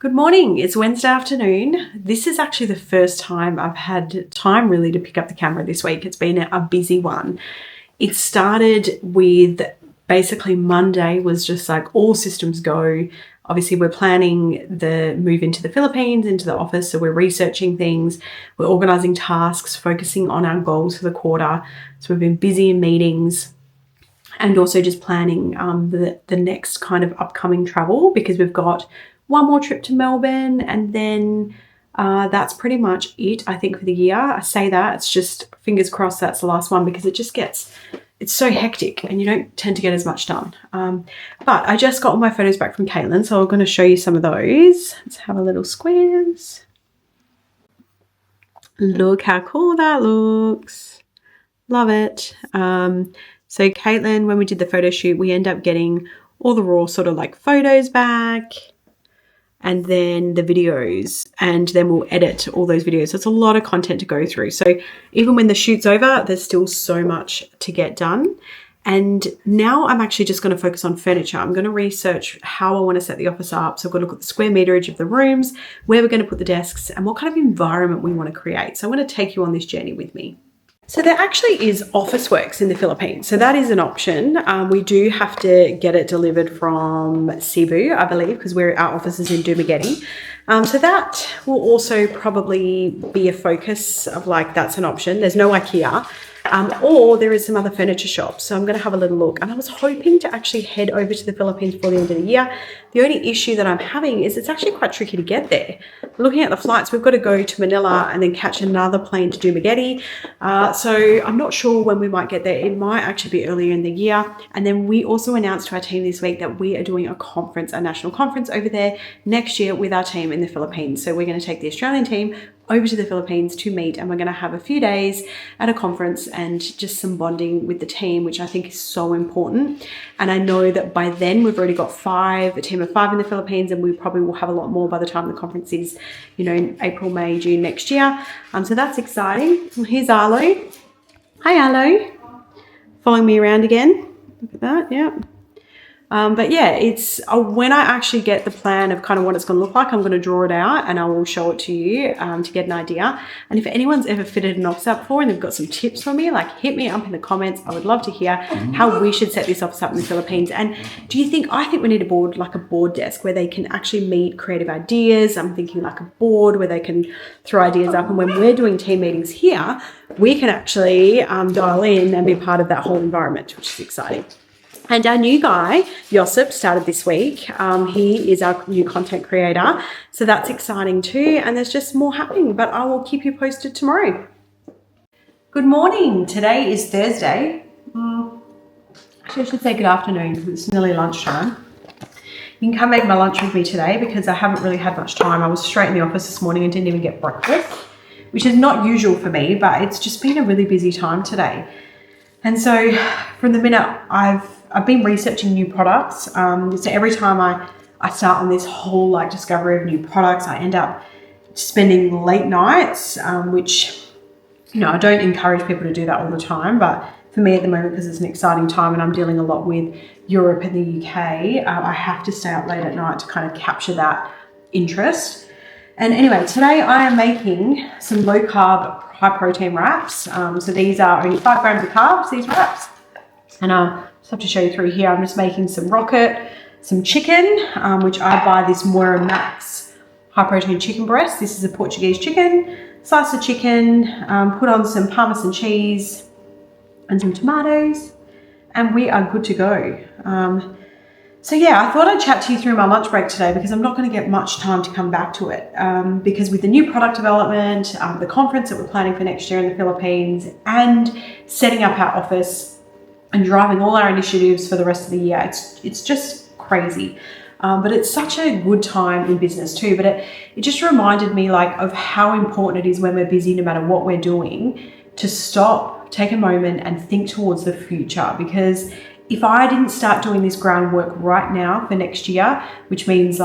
Good morning. It's Wednesday afternoon. This is actually the first time I've had time really to pick up the camera this week. It's been a busy one. It started with basically Monday was just like all systems go. Obviously, we're planning the move into the Philippines, into the office. So we're researching things, we're organizing tasks, focusing on our goals for the quarter. So we've been busy in meetings and also just planning the next kind of upcoming travel, because we've got one more trip to Melbourne, and then that's pretty much it, I think, for the year. I say that, it's just fingers crossed that's the last one, because it's so hectic and you don't tend to get as much done. But I just got all my photos back from Caitlin, so I'm going to show you some of those. Let's have a little squeeze. Look how cool that looks. Love it. So Caitlin, when we did the photo shoot, we end up getting all the raw sort of like photos back, and then the videos, and then we'll edit all those videos. So it's a lot of content to go through. So even when the shoot's over, there's still so much to get done. And now I'm actually just going to focus on furniture. I'm going to research how I want to set the office up. So I've got to look at the square meterage of the rooms, where we're going to put the desks, and what kind of environment we want to create. So I want to take you on this journey with me. So there actually is Officeworks in the Philippines. So that is an option. We do have to get it delivered from Cebu, I believe, because our office is in Dumaguete. So that will also probably be a focus of that's an option. There's no IKEA. Or there is some other furniture shops. So I'm going to have a little look. And I was hoping to actually head over to the Philippines before the end of the year. The only issue that I'm having is it's actually quite tricky to get there. Looking at the flights, we've got to go to Manila and then catch another plane to Dumaguete. So I'm not sure when we might get there. It might actually be earlier in the year. And then we also announced to our team this week that we are doing a national conference over there next year with our team in the Philippines. So we're going to take the Australian team over to the Philippines to meet, and we're going to have a few days at a conference and just some bonding with the team, which I think is so important. And I know that by then we've already got a team of 5 in the Philippines, and we probably will have a lot more by the time the conference is, in April, May, June next year. So that's exciting. Well, here's Arlo. Hi, Arlo. Following me around again. Look at that. Yeah. But yeah, it's when I actually get the plan of kind of what it's going to look like, I'm going to draw it out and I will show it to you to get an idea. And if anyone's ever fitted an office up before and they've got some tips for me, hit me up in the comments. I would love to hear how we should set this office up in the Philippines. And I think we need a board desk where they can actually meet creative ideas. I'm thinking like a board where they can throw ideas up. And when we're doing team meetings here, we can actually dial in and be part of that whole environment, which is exciting. And our new guy, Josip, started this week. He is our new content creator. So that's exciting too. And there's just more happening, but I will keep you posted tomorrow. Good morning. Today is Thursday. Actually, I should say good afternoon because it's nearly lunchtime. You can come make my lunch with me today because I haven't really had much time. I was straight in the office this morning and didn't even get breakfast, which is not usual for me, but it's just been a really busy time today. And so from the minute I've been researching new products. So every time I start on this whole discovery of new products, I end up spending late nights, which, I don't encourage people to do that all the time. But for me at the moment, because it's an exciting time and I'm dealing a lot with Europe and the UK, I have to stay up late at night to kind of capture that interest. And anyway, today I am making some low carb, high protein wraps. So these are only 5 grams of carbs, these wraps. And just have to show you through here. I'm just making some rocket, some chicken, which I buy this Moira Max high protein chicken breast. This is a Portuguese chicken, slice of chicken, put on some Parmesan cheese and some tomatoes, and we are good to go. So yeah, I thought I'd chat to you through my lunch break today because I'm not going to get much time to come back to it. Because with the new product development, the conference that we're planning for next year in the Philippines, and setting up our office and driving all our initiatives for the rest of the year, it's just crazy. But it's such a good time in business too. But it just reminded me of how important it is when we're busy, no matter what we're doing, to stop, take a moment and think towards the future. Because if I didn't start doing this groundwork right now for next year, which means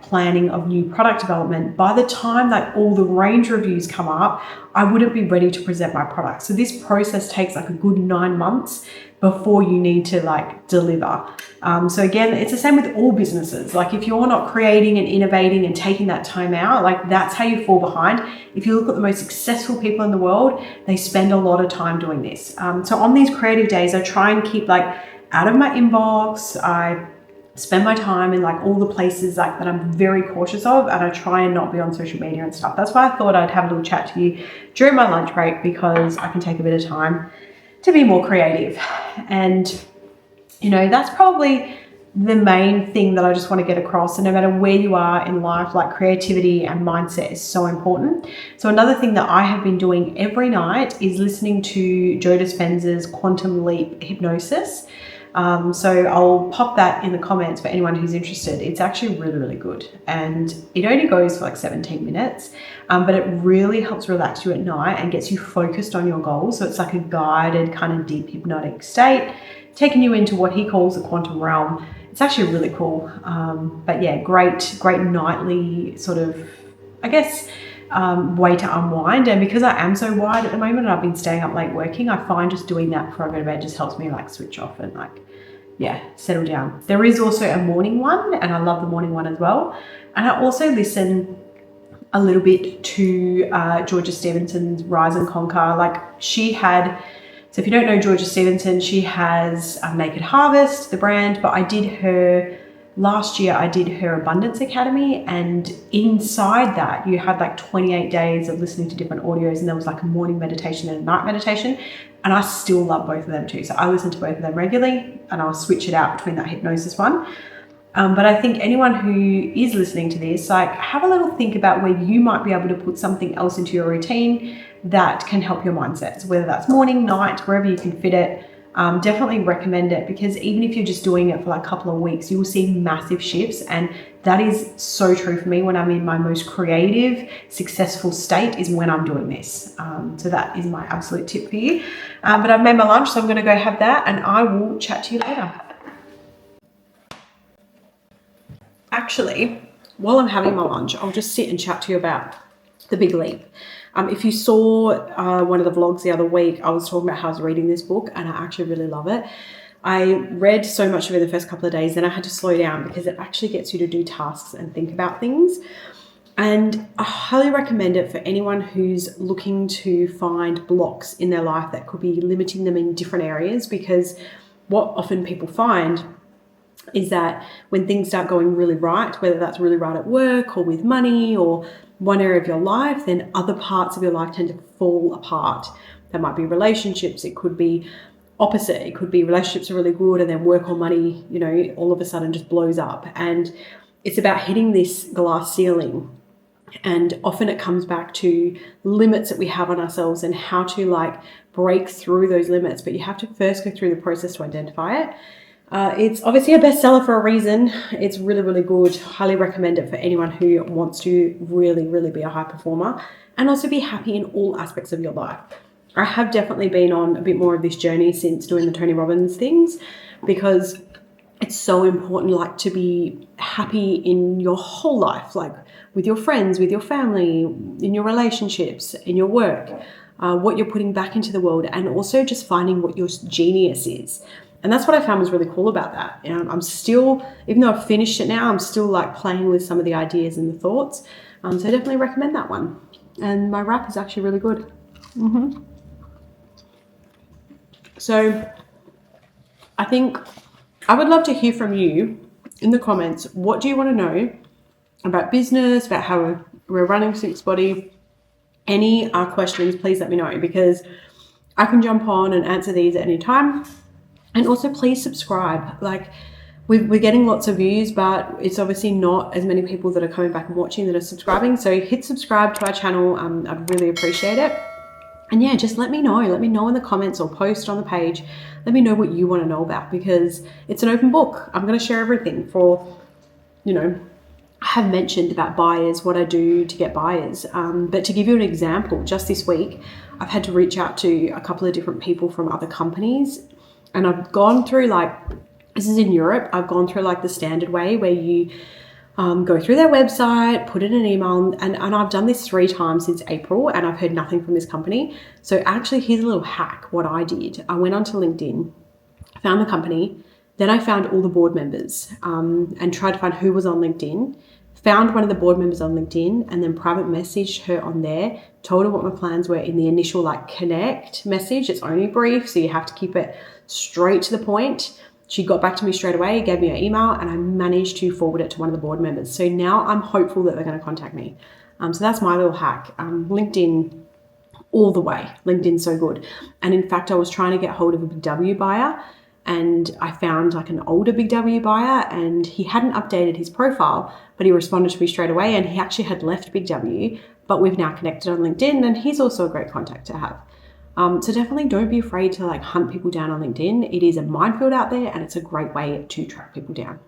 planning of new product development, by the time all the range reviews come up, I wouldn't be ready to present my product. So this process takes a good 9 months. before you need to like deliver. So again, it's the same with all businesses. Like if you're not creating and innovating and taking that time out, like that's how you fall behind. If you look at the most successful people in the world, they spend a lot of time doing this. So on these creative days, I try and keep like out of my inbox. I spend my time in like all the places like that I'm very cautious of, and I try and not be on social media and stuff. That's why I thought I'd have a little chat to you during my lunch break, because I can take a bit of time to be more creative. And you know, that's probably the main thing that I just want to get across. And no matter where you are in life, like creativity and mindset is so important. So another thing that I have been doing every night is listening to Joe Dispenza's Quantum Leap Hypnosis. So I'll pop that in the comments for anyone who's interested. It's actually really, really good. And it only goes for like 17 minutes, but it really helps relax you at night and gets you focused on your goals. So it's like a guided kind of deep hypnotic state, taking you into what he calls the quantum realm. It's actually really cool. But yeah, great nightly sort of, I guess, way to unwind. And because I am so wired at the moment and I've been staying up late working, I find just doing that before I go to bed just helps me like switch off and like, yeah, settle down. There is also a morning one, and I love the morning one as well. And I also listen a little bit to Georgia Stevenson's Rise and Conquer. Like so if you don't know Georgia Stevenson, she has Naked Harvest, the brand, but last year I did her Abundance Academy, and inside that you had like 28 days of listening to different audios, and there was like a morning meditation and a night meditation, and I still love both of them too. So I listen to both of them regularly, and I'll switch it out between that hypnosis one. But I think anyone who is listening to this, like have a little think about where you might be able to put something else into your routine that can help your mindset. So whether that's morning, night, wherever you can fit it, definitely recommend it, because even if you're just doing it for like a couple of weeks, you will see massive shifts. And that is so true for me. When I'm in my most creative, successful state is when I'm doing this. So that is my absolute tip for you. But I've made my lunch, so I'm going to go have that, and I will chat to you later. Actually, while I'm having my lunch, I'll just sit and chat to you about the big leap. If you saw one of the vlogs the other week, I was talking about how I was reading this book, and I actually really love it. I read so much of it the first couple of days, then I had to slow down because it actually gets you to do tasks and think about things. And I highly recommend it for anyone who's looking to find blocks in their life that could be limiting them in different areas, because what often people find is that when things start going really right, whether that's really right at work or with money or one area of your life, then other parts of your life tend to fall apart. That might be relationships. It could be opposite. It could be relationships are really good and then work or money, you know, all of a sudden just blows up. And it's about hitting this glass ceiling. And often it comes back to limits that we have on ourselves and how to like break through those limits. But you have to first go through the process to identify it. It's obviously a bestseller for a reason. It's really, really good. Highly recommend it for anyone who wants to really, really be a high performer and also be happy in all aspects of your life. I have definitely been on a bit more of this journey since doing the Tony Robbins things, because it's so important, like, to be happy in your whole life, like with your friends, with your family, in your relationships, in your work, what you're putting back into the world, and also just finding what your genius is. And that's what I found was really cool about that. I'm still, even though I've finished it now, I'm still like playing with some of the ideas and the thoughts. So I definitely recommend that one. And my wrap is actually really good. So I think I would love to hear from you in the comments. What do you want to know about business, about how we're running SynxBody? Any questions, please let me know, because I can jump on and answer these at any time. And also please subscribe. Like we're getting lots of views, but it's obviously not as many people that are coming back and watching that are subscribing. So hit subscribe to our channel. I'd really appreciate it. And yeah, just let me know. Let me know in the comments or post on the page. Let me know what you want to know about, because it's an open book. I'm going to share everything for, you know, I have mentioned about buyers, what I do to get buyers. But to give you an example, just this week, I've had to reach out to a couple of different people from other companies. And I've gone through, like, this is in Europe, I've gone through like the standard way where you go through their website, put in an email, and I've done this 3 times since April, and I've heard nothing from this company. So actually, here's a little hack. What I did, I went onto LinkedIn found the company. Then I found all the board members and tried to find who was on LinkedIn. Found one of the board members on LinkedIn and then private messaged her on there, told her what my plans were in the initial like connect message. It's only brief, so you have to keep it straight to the point. She got back to me straight away, gave me her email, and I managed to forward it to one of the board members. So now I'm hopeful that they're going to contact me. So that's my little hack. LinkedIn all the way. LinkedIn's so good. And in fact, I was trying to get hold of a Big W buyer, and I found like an older Big W buyer, and he hadn't updated his profile, but he responded to me straight away, and he actually had left Big W, but we've now connected on LinkedIn, and he's also a great contact to have. So definitely don't be afraid to like hunt people down on LinkedIn. It is a minefield out there, and it's a great way to track people down.